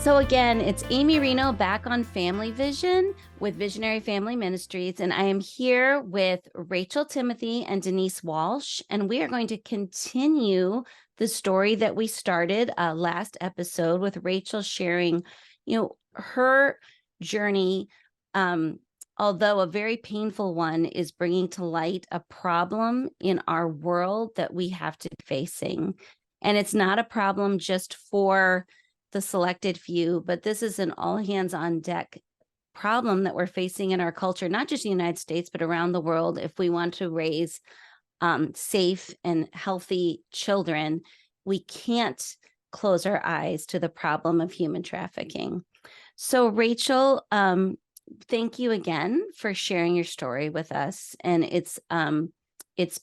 So again, it's Amy Rienow back on Family Vision with Visionary Family Ministries, and I am here with Rachel Timothy and Denise Walsh, and we are going to continue the story that we started last episode with Rachel sharing, her journey, although a very painful one, is bringing to light a problem in our world that we have to be facing, and it's not a problem just for the selected few, but this is an all hands on deck problem that we're facing in our culture, not just the United States, but around the world. If we want to raise safe and healthy children, we can't close our eyes to the problem of human trafficking. So Rachel, thank you again for sharing your story with us. And it's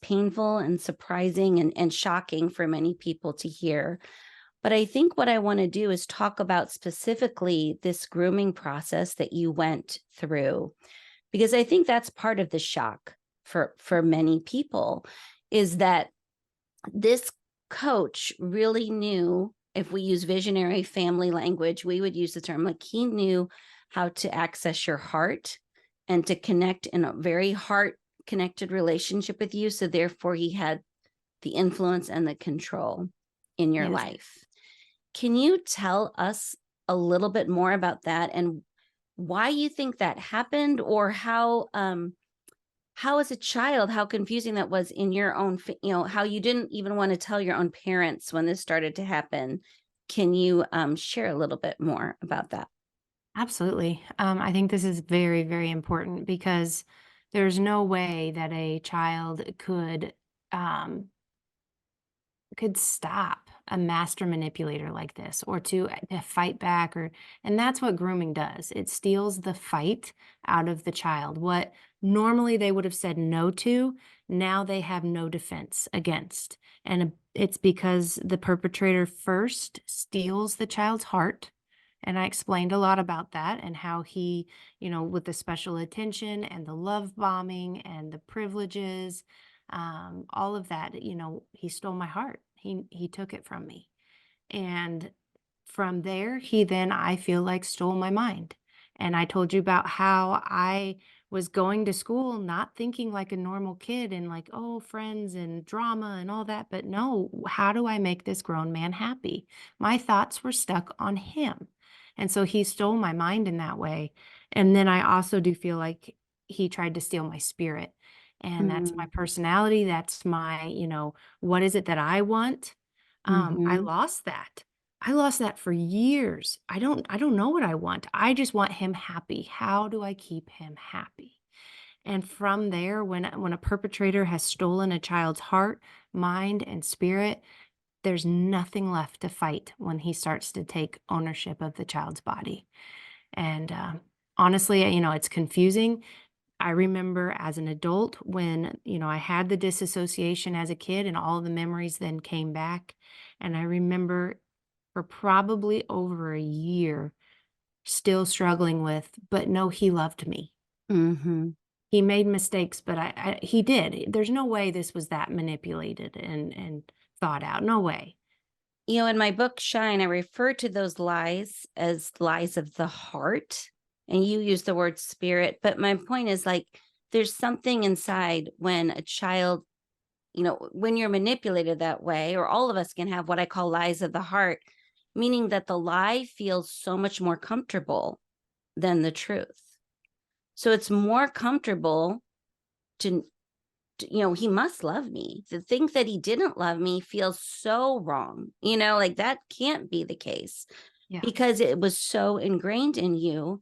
painful and surprising and shocking for many people to hear. But I think what I want to do is talk about specifically this grooming process that you went through, because I think that's part of the shock for many people, is that this coach really knew, if we use visionary family language, we would use the term, like, he knew how to access your heart and to connect in a very heart connected relationship with you. So therefore he had the influence and the control in your life. Can you tell us a little bit more about that and why you think that happened, or how as a child, how confusing that was in your own, how you didn't even want to tell your own parents when this started to happen? Can you share a little bit more about that? Absolutely. I think this is very, very important because there's no way that a child could stop a master manipulator like this, or to fight back, and that's what grooming does. It steals the fight out of the child. What normally they would have said no to, now they have no defense against. And it's because the perpetrator first steals the child's heart. And I explained a lot about that and how he, with the special attention and the love bombing and the privileges, all of that, he stole my heart. He took it from me. And from there, he then, I feel like, stole my mind. And I told you about how I was going to school not thinking like a normal kid and like, oh, friends and drama and all that. But no, how do I make this grown man happy? My thoughts were stuck on him. And so he stole my mind in that way. And then I also do feel like he tried to steal my spirit. And that's my Mm-hmm. personality. That's my, what is it that I want? I Mm-hmm. lost that. I lost that for years. I don't know what I want. I just want him happy. How do I keep him happy? And from there, when a perpetrator has stolen a child's heart, mind, and spirit, there's nothing left to fight when he starts to take ownership of the child's body. And honestly, it's confusing. I remember as an adult when, I had the disassociation as a kid and all the memories then came back. And I remember for probably over a year still struggling with, but no, he loved me. Mm-hmm. He made mistakes, but he did. There's no way this was that manipulated and thought out. No way. In my book, Shine, I refer to those lies as lies of the heart. And you use the word spirit. But my point is, like, there's something inside when a child, when you're manipulated that way, or all of us can have what I call lies of the heart, meaning that the lie feels so much more comfortable than the truth. So it's more comfortable to, he must love me. To think that he didn't love me feels so wrong. Like, that can't be the case, Yeah. because it was so ingrained in you,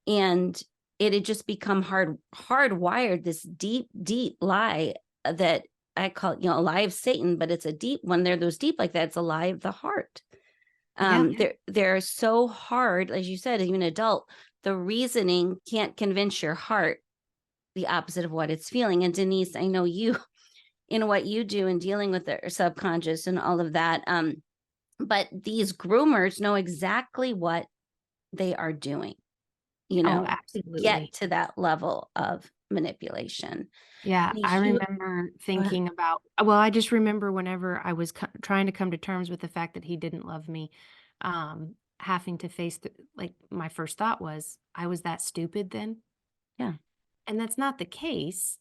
and it had just become hardwired, this deep, deep lie that I call, a lie of Satan, but it's a deep, when they're those deep like that, it's a lie of the heart. Yeah. They're so hard, as you said, even adult, the reasoning can't convince your heart the opposite of what it's feeling. And Denise, I know you, in what you do in dealing with their subconscious and all of that. But these groomers know exactly what they are doing, Oh, to get absolutely. to that level of manipulation. Yeah, I Denise, remember go ahead. thinking about, well, I just remember whenever I was trying to come to terms with the fact that he didn't love me, having to face like my first thought was, I was that stupid then? Yeah. And that's not the case.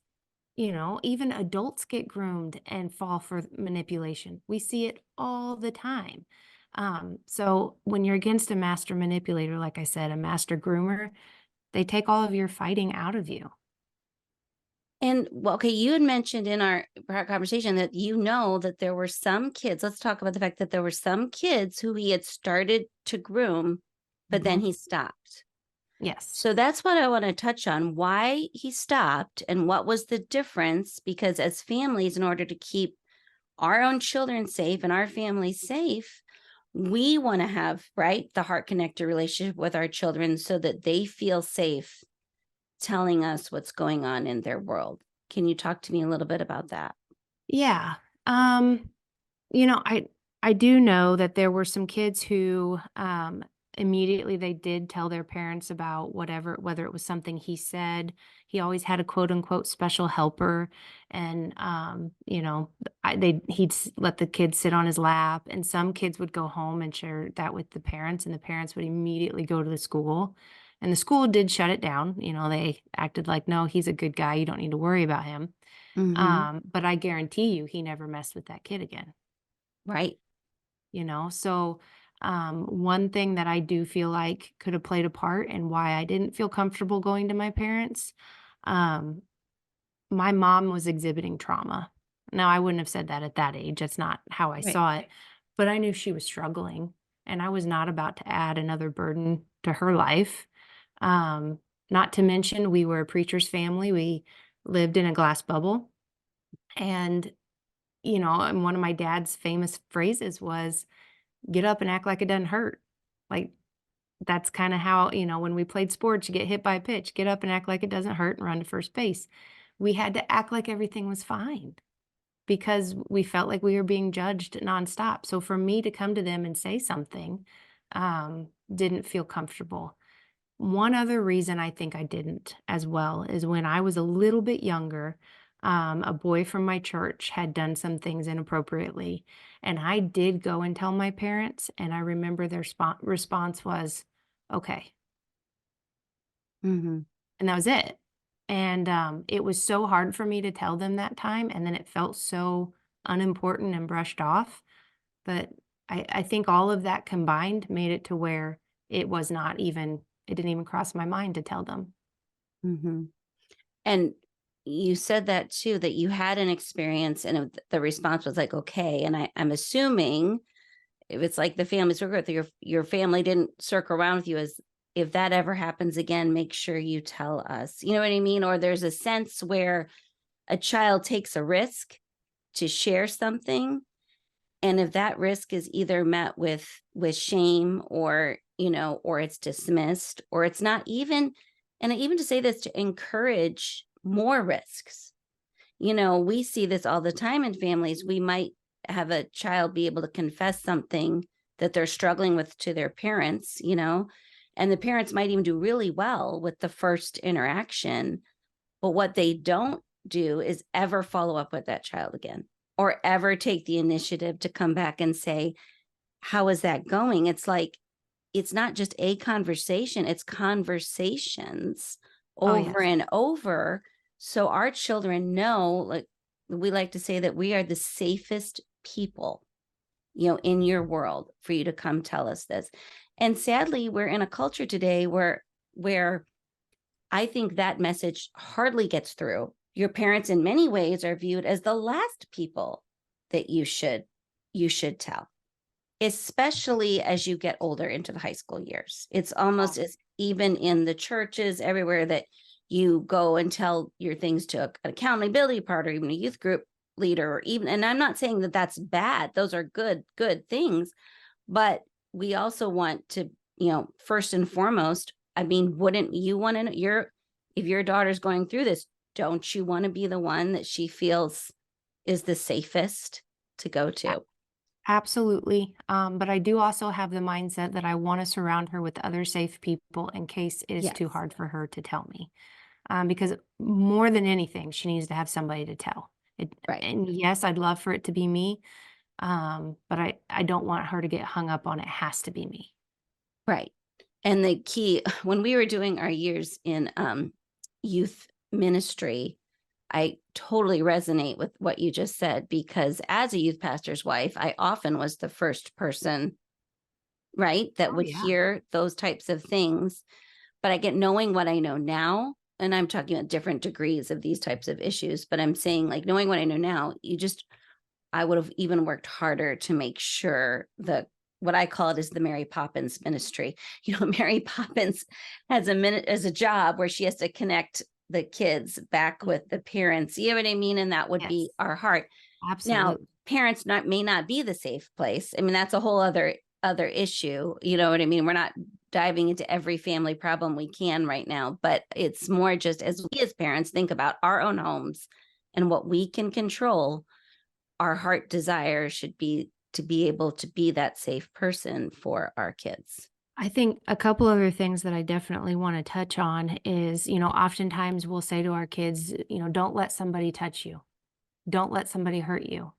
You know, even adults get groomed and fall for manipulation. We see it all the time. So when you're against a master manipulator, like I said, a master groomer, they take all of your fighting out of you. And well, okay, you had mentioned in our prior conversation that you know that there were some kids. Let's talk about the fact that there were some kids who he had started to groom, but then Mhm. he stopped. Yes. So that's what I want to touch on, why he stopped and what was the difference. Because as families, in order to keep our own children safe and our families safe, we want to have, right, the heart connected relationship with our children so that they feel safe telling us what's going on in their world. Can you talk to me a little bit about that? Yeah. Um, You know, I do know that there were some kids who, immediately they did tell their parents about whatever, whether it was something he said. He always had a quote unquote special helper, and you know, let the kids sit on his lap, and some kids would go home and share that with the parents, and the parents would immediately go to the school, and the school did shut it down. You know, they acted like, no, he's a good guy, you don't need to worry about him. Mm-hmm. But I guarantee you, he never messed with that kid again. Right. You know, so one thing that I do feel like could have played a part in why I didn't feel comfortable going to my parents, um, my mom was exhibiting trauma. Now, I wouldn't have said that at that age. That's not how I Right. saw it, but I knew she was struggling, and I was not about to add another burden to her life. Um, Not to mention, we were a preacher's family. We lived in a glass bubble. And, you know, and one of my dad's famous phrases was, get up and act like it doesn't hurt. Like, that's kinda how, you know, when we played sports, you get hit by a pitch, get up and act like it doesn't hurt and run to first base. We had to act like everything was fine because we felt like we were being judged nonstop. So for me to come to them and say something, didn't feel comfortable. One other reason I think I didn't as well is when I was a little bit younger, a boy from my church had done some things inappropriately. And I did go and tell my parents. And I remember their response was, okay. Mm-hmm. And that was it. And it was so hard for me to tell them that time. And then it felt so unimportant and brushed off. But I think all of that combined made it to where it didn't even cross my mind to tell them. Mm-hmm. And you said that too, that you had an experience and the response was like, okay. And I'm assuming if it's like the family circle, your family didn't circle around with you as if that ever happens again, make sure you tell us. You know what I mean? Or there's a sense where a child takes a risk to share something, and if that risk is either met with shame, or or it's dismissed, or it's not even, and even to say this to encourage more risks. We see this all the time in families. We might have a child be able to confess something that they're struggling with to their parents, and the parents might even do really well with the first interaction. But what they don't do is ever follow up with that child again, or ever take the initiative to come back and say, how is that going? It's like, it's not just a conversation, it's conversations Oh, over yes. and over. So our children know, like we like to say, that we are the safest people, in your world for you to come tell us this. And sadly, we're in a culture today where I think that message hardly gets through. Your parents in many ways are viewed as the last people that you should tell, especially as you get older into the high school years. It's almost as even in the churches everywhere that you go and tell your things to an accountability part, or even a youth group leader, or even, and I'm not saying that that's bad. Those are good things. But we also want to, first and foremost, I mean, wouldn't you want to, if your daughter's going through this, don't you want to be the one that she feels is the safest to go A- to? Absolutely. But I do also have the mindset that I want to surround her with other safe people in case it is too Yes. hard for her to tell me. Because more than anything, she needs to have somebody to tell. Right. And yes, I'd love for it to be me, but I don't want her to get hung up on it has to be me. Right. And the key when we were doing our years in youth ministry, I totally resonate with what you just said because as a youth pastor's wife, I often was the first person, right, that Oh, would yeah. hear those types of things. But I get knowing what I know now, and I'm talking about different degrees of these types of issues, but I'm saying like knowing what I know now, I would have even worked harder to make sure that what I call it is the Mary Poppins ministry. Mary Poppins has a minute as a job where she has to connect the kids back Mhm. with the parents. You know what I mean? And that would be Yes, our heart. Now, absolutely. parents may not be the safe place. I mean, that's a whole other issue. You know what I mean? We're not diving into every family problem we can right now, but it's more just as we as parents think about our own homes and what we can control, our heart desire should be to be able to be that safe person for our kids. I think a couple other things that I definitely want to touch on is, oftentimes we'll say to our kids, don't let somebody touch you. Don't let somebody hurt you.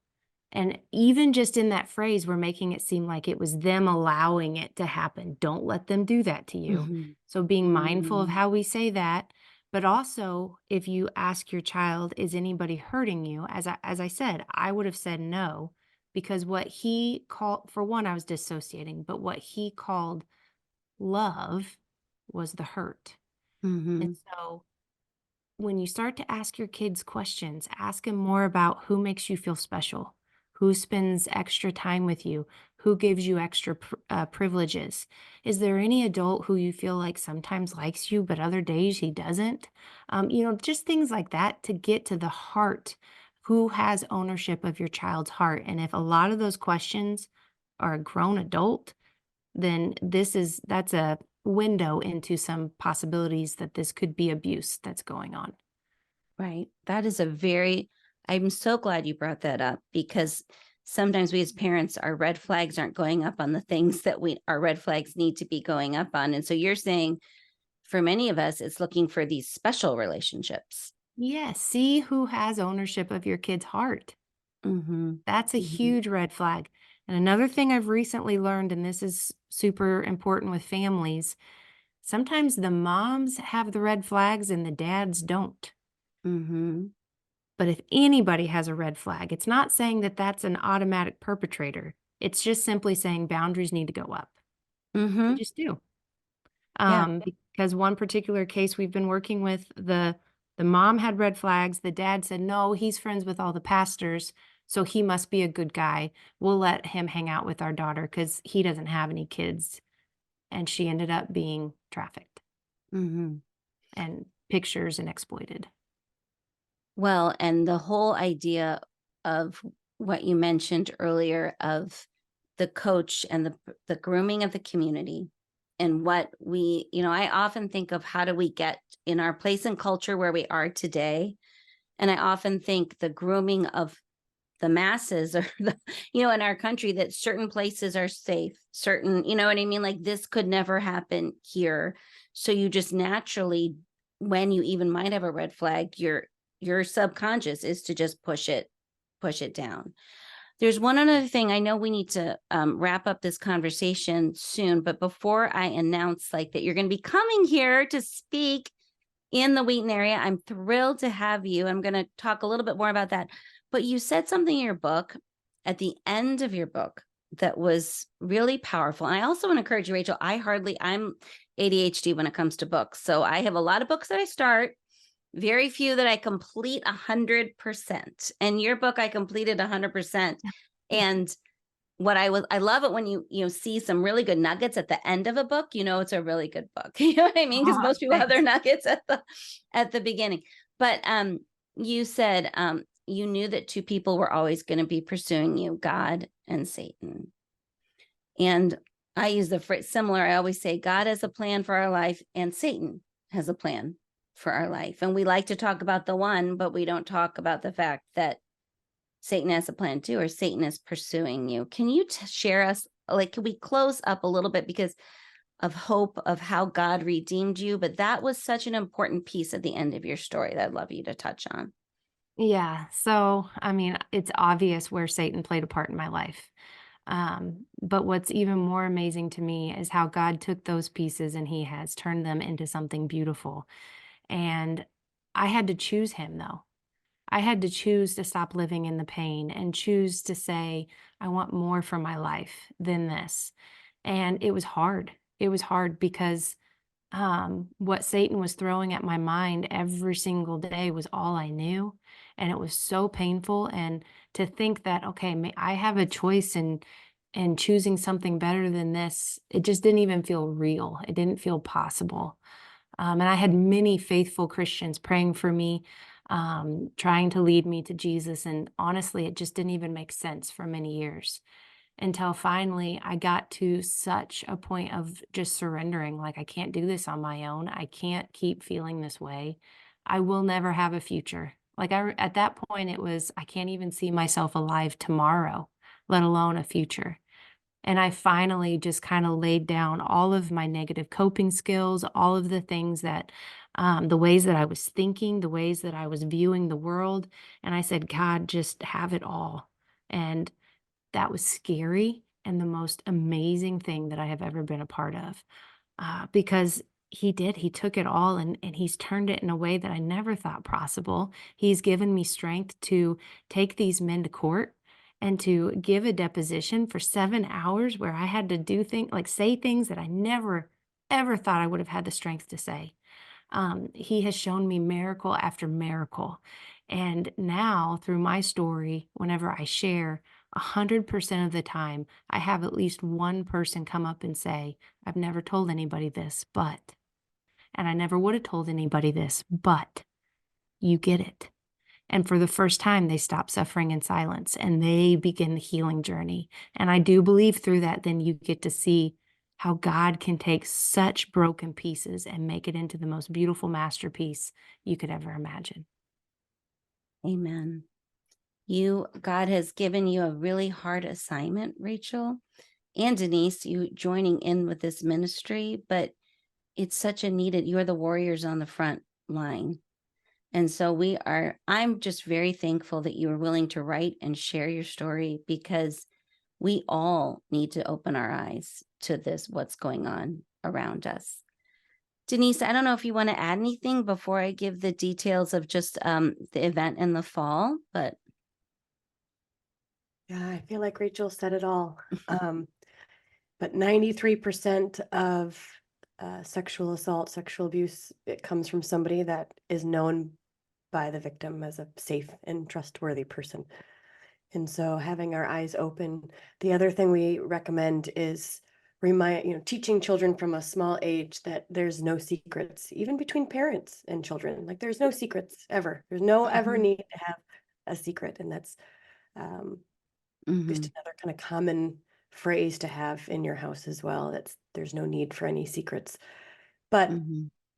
And even just in that phrase, we're making it seem like it was them allowing it to happen. Don't let them do that to you. Mhm. So being mindful of Mm. how we say that, but also if you ask your child, is anybody hurting you? As I said, I would have said no, because what he called, for one, I was dissociating, but what he called love was the hurt. And Mhm. so when you start to ask your kids questions, ask them more about who makes you feel special, who spends extra time with you, who gives you extra privileges. Is there any adult who you feel like sometimes likes you, but other days he doesn't? Just things like that to get to the heart. Who has ownership of your child's heart? And if a lot of those questions are a grown adult, then that's a window into some possibilities that this could be abuse that's going on. Right. That is a very I'm so glad you brought that up because sometimes we as parents, our red flags aren't going up on the things that our red flags need to be going up on. And so you're saying for many of us, it's looking for these special relationships. Yes, see who has ownership of your kid's heart. Mhm. That's a Mhm. huge red flag. And another thing I've recently learned, and this is super important with families, sometimes the moms have the red flags and the dads don't. Mhm. But if anybody has a red flag, it's not saying that that's an automatic perpetrator. It's just simply saying boundaries need to go up. They Mhm. just do. Yeah. Because one particular case we've been working with, the mom had red flags. The dad said, "No, he's friends with all the pastors, so he must be a good guy. We'll let him hang out with our daughter because he doesn't have any kids." And she ended up being trafficked Mhm. and pictures and exploited. Well, and the whole idea of what you mentioned earlier of the coach and the grooming of the community and what I often think of how do we get in our place and culture where we are today. And I often think the grooming of the masses or in our country that certain places are safe, certain, you know what I mean? Like this could never happen here. So you just naturally, when you even might have a red flag, your subconscious is to just push it down. There's one other thing. I know we need to wrap up this conversation soon, but before I announce like that you're going to be coming here to speak in the Wheaton area. I'm thrilled to have you. I'm going to talk a little bit more about that. But you said something in your book at the end of your book that was really powerful. And I also want to encourage you, Rachel. I'm ADHD when it comes to books. So I have a lot of books that I start, very few that I complete 100%. And your book, I completed 100%. And I love it when you see some really good nuggets at the end of a book, it's a really good book. You know what I mean? Because Oh, most people have their thanks. nuggets at the beginning. But you said you knew that two people were always going to be pursuing you, God and Satan. And I use the phrase similar. I always say God has a plan for our life and Satan has a plan for our life. And we like to talk about the one, but we don't talk about the fact that Satan has a plan too, or Satan is pursuing you. Can you share us, like, can we close up a little bit because of hope of how God redeemed you? But that was such an important piece at the end of your story that I'd love you to touch on. Yeah. So, I mean, it's obvious where Satan played a part in my life. But what's even more amazing to me is how God took those pieces and he has turned them into something beautiful. And I had to choose him though. I had to choose to stop living in the pain and choose to say, I want more for my life than this. And it was hard. It was hard because what Satan was throwing at my mind every single day was all I knew. And it was so painful. And to think that, okay, I have a choice in choosing something better than this, it just didn't even feel real. It didn't feel possible. And I had many faithful Christians praying for me, trying to lead me to Jesus. And honestly, it just didn't even make sense for many years until finally I got to such a point of just surrendering. Like, I can't do this on my own. I can't keep feeling this way. I will never have a future. Like, at that point, it was, I can't even see myself alive tomorrow, let alone a future. And I finally just kind of laid down all of my negative coping skills, all of the things that, the ways that I was thinking, the ways that I was viewing the world. And I said, God, just have it all. And that was scary and the most amazing thing that I have ever been a part of, because he took it all and he's turned it in a way that I never thought possible. He's given me strength to take these men to court and to give a deposition for 7 hours where I had to do things like say things that I never, ever thought I would have had the strength to say. He has shown me miracle after miracle. And now, through my story, whenever I share, 100% of the time, I have at least one person come up and say, I've never told anybody this, but, and I never would have told anybody this, but you get it. And for the first time, they stop suffering in silence and they begin the healing journey. And I do believe through that, then you get to see how God can take such broken pieces and make it into the most beautiful masterpiece you could ever imagine. Amen. God has given you a really hard assignment, Rachel and Denise, you joining in with this ministry, but it's such a needed, you are the warriors on the front line. And so I'm just very thankful that you are willing to write and share your story, because we all need to open our eyes to this, what's going on around us. Denise, I don't know if you want to add anything before I give the details of just the event in the fall, but Yeah, I feel like Rachel said it all. But 93% of sexual assault, sexual abuse, it comes from somebody that is known by the victim as a safe and trustworthy person. And so having our eyes open. The other thing we recommend is teaching children from a small age that there's no secrets, even between parents and children. Like, there's no secrets ever. There's no ever Mhm. need to have a secret. And that's just another kind of common phrase to have in your house as well. There's no need for any secrets. But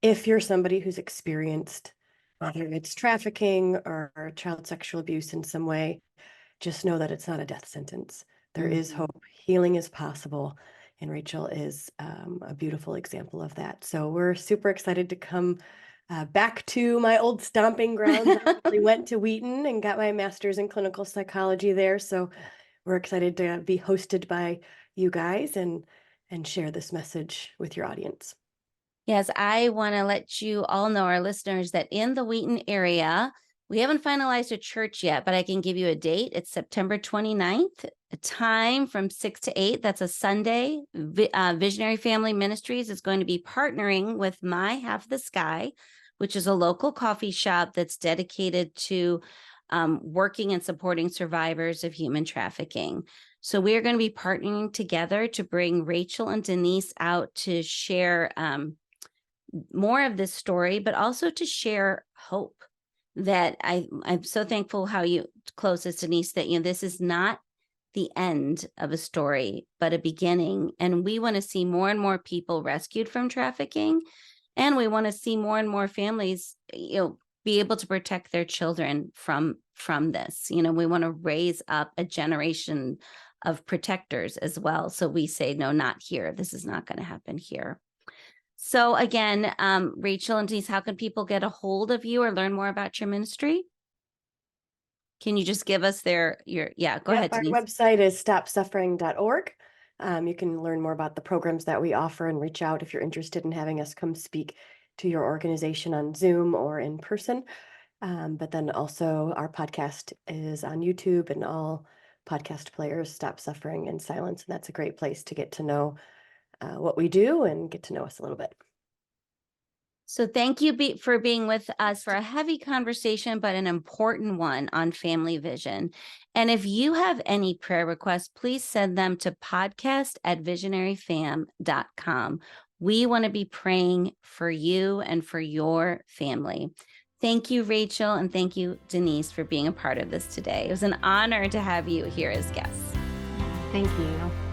if you're somebody who's experienced, whether it's trafficking or child sexual abuse in some way, just know that it's not a death sentence. There is hope. Healing is possible. And Rachel is a beautiful example of that. So we're super excited to come back to my old stomping grounds. I actually went to Wheaton and got my master's in clinical psychology there. So we're excited to be hosted by you guys and share this message with your audience. Yes, I want to let you all know, our listeners, that in the Wheaton area, we haven't finalized a church yet, but I can give you a date. It's September 29th, a time from 6 to 8. That's a Sunday. Visionary Family Ministries is going to be partnering with My Half the Sky, which is a local coffee shop that's dedicated to working and supporting survivors of human trafficking. So we are going to be partnering together to bring Rachel and Denise out to share more of this story, but also to share hope. That I'm so thankful how you close this, Denise, that this is not the end of a story, but a beginning. And we want to see more and more people rescued from trafficking. And we want to see more and more families, be able to protect their children from this. We want to raise up a generation of protectors as well. So we say, no, not here. This is not going to happen here. So again, Rachel and Denise, how can people get a hold of you or learn more about your ministry? Can you just give us go ahead, Our Denise. website is stopsuffering.org. You can learn more about the programs that we offer and reach out if you're interested in having us come speak to your organization on Zoom or in person. But then also our podcast is on YouTube and all podcast players, Stop Suffering in Silence. And that's a great place to get to know what we do and get to know us a little bit. So thank you for being with us for a heavy conversation, but an important one on family vision. And if you have any prayer requests, please send them to podcast@visionaryfam.com. We want to be praying for you and for your family. Thank you, Rachel, and thank you, Denise, for being a part of this today. It was an honor to have you here as guests. Thank you.